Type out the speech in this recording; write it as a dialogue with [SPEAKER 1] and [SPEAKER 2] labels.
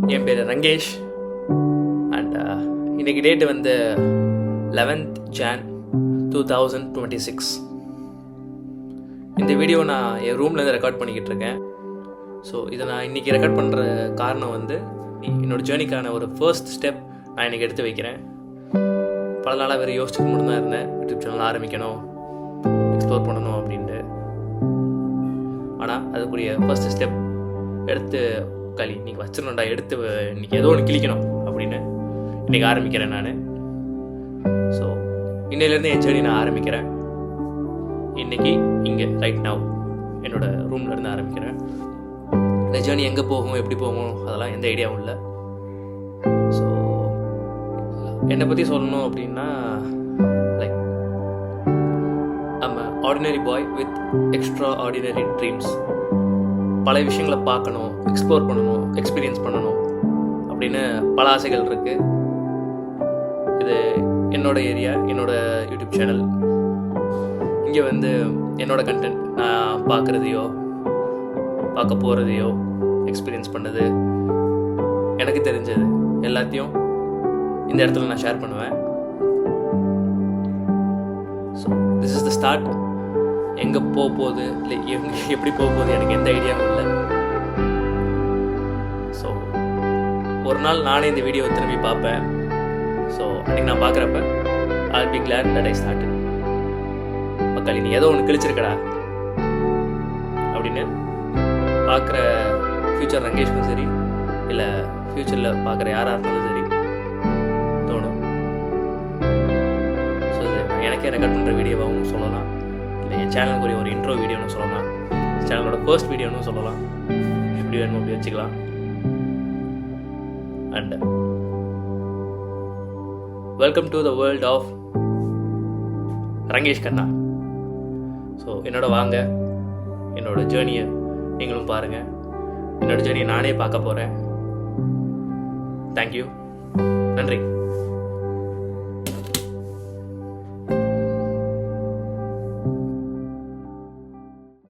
[SPEAKER 1] என் பேர் ரங்கேஷ் அண்ட் இன்றைக்கி டேட்டு வந்து 11th Jan 2026. இந்த வீடியோ நான் என் ரூம்லேருந்து ரெக்கார்ட் பண்ணிக்கிட்டு இருக்கேன். ஸோ இதை நான் இன்றைக்கி ரெக்கார்ட் பண்ணுற காரணம் வந்து என்னோடய ஜேர்னிக்கான ஒரு ஃபர்ஸ்ட் ஸ்டெப் நான் இன்றைக்கி எடுத்து வைக்கிறேன். பல நாளாக வேறு யோசிச்சுட்டு மட்டும் தான் இருந்தேன், யூடியூப் சேனல் ஆரம்பிக்கணும், எக்ஸ்ப்ளோர் பண்ணணும் அப்படின்ட்டு. ஆனால் அதுக்குரிய ஃபர்ஸ்ட் ஸ்டெப் எடுத்து இன்றைக்கி வச்சிடணும்டா, எடுத்து இன்றைக்கி ஏதோ ஒன்று கிளிக்கணும் அப்படின்னு இன்றைக்கி ஆரம்பிக்கிறேன் நான். ஸோ இன்னையிலேருந்து என் ஜேர்னி நான் ஆரம்பிக்கிறேன். இன்றைக்கி இங்கே ரைட் நவ் என்னோடய ரூம்லேருந்து ஆரம்பிக்கிறேன். இந்த ஜேர்னி எங்கே போகும், எப்படி போகும், அதெல்லாம் எந்த ஐடியாவும் இல்லை. ஸோ என்னை பற்றி சொல்லணும் அப்படின்னா, like I'm ordinary boy with extra ordinary dreams. பல விஷயங்களை பார்க்கணும், எக்ஸ்ப்ளோர் பண்ணணும், எக்ஸ்பீரியன்ஸ் பண்ணணும் அப்படின்னு பல ஆசைகள் இருக்குது. இது என்னோடய ஏரியா, என்னோடய யூடியூப் சேனல். இங்கே வந்து என்னோடய கண்டென்ட் நான் பார்க்குறதையோ பார்க்க போகிறதையோ எக்ஸ்பீரியன்ஸ் பண்ணது, எனக்கு தெரிஞ்சது எல்லாத்தையும் இந்த இடத்துல நான் ஷேர் பண்ணுவேன். So this is the start. எங்கே போகுது இல்லை எப்படி போகுது எனக்கு எந்த ஐடியாவும் இல்லை. ஸோ ஒரு நாள் நானே இந்த வீடியோவை திரும்பி பார்ப்பேன். ஸோ அன்றைக்கி நான் பார்க்குறப்ப I'll be glad that I started. மக்கள் நீ ஏதோ ஒன்று கிழிச்சிருக்கடா அப்படின்னு பார்க்குற ஃப்யூச்சர் ரங்கேஷ்க்கும் சரி, இல்லை ஃப்யூச்சரில் பார்க்குற யாராக இருந்தாலும் சரி தோணும். ஸோ இது எனக்கே ரெக்கார்ட் பண்ணுற வீடியோவாகவும் சொல்லலாம், இல்லை என் சேனலுக்குரிய ஒரு இன்ட்ரோ வீடியோன்னு சொல்லலாம், சேனலோட ஃபர்ஸ்ட் வீடியோன்னு சொல்லலாம், எப்படி வேணுமோ அப்படி வச்சுக்கலாம். And welcome to the world of Rangesh Kanna. So என்னோட வாங்க, என்னோட ஜேர்னியை நீங்களும் பாருங்கள். என்னோட ஜேர்னியை நானே பார்க்க போகிறேன். தேங்க்யூ, நன்றி.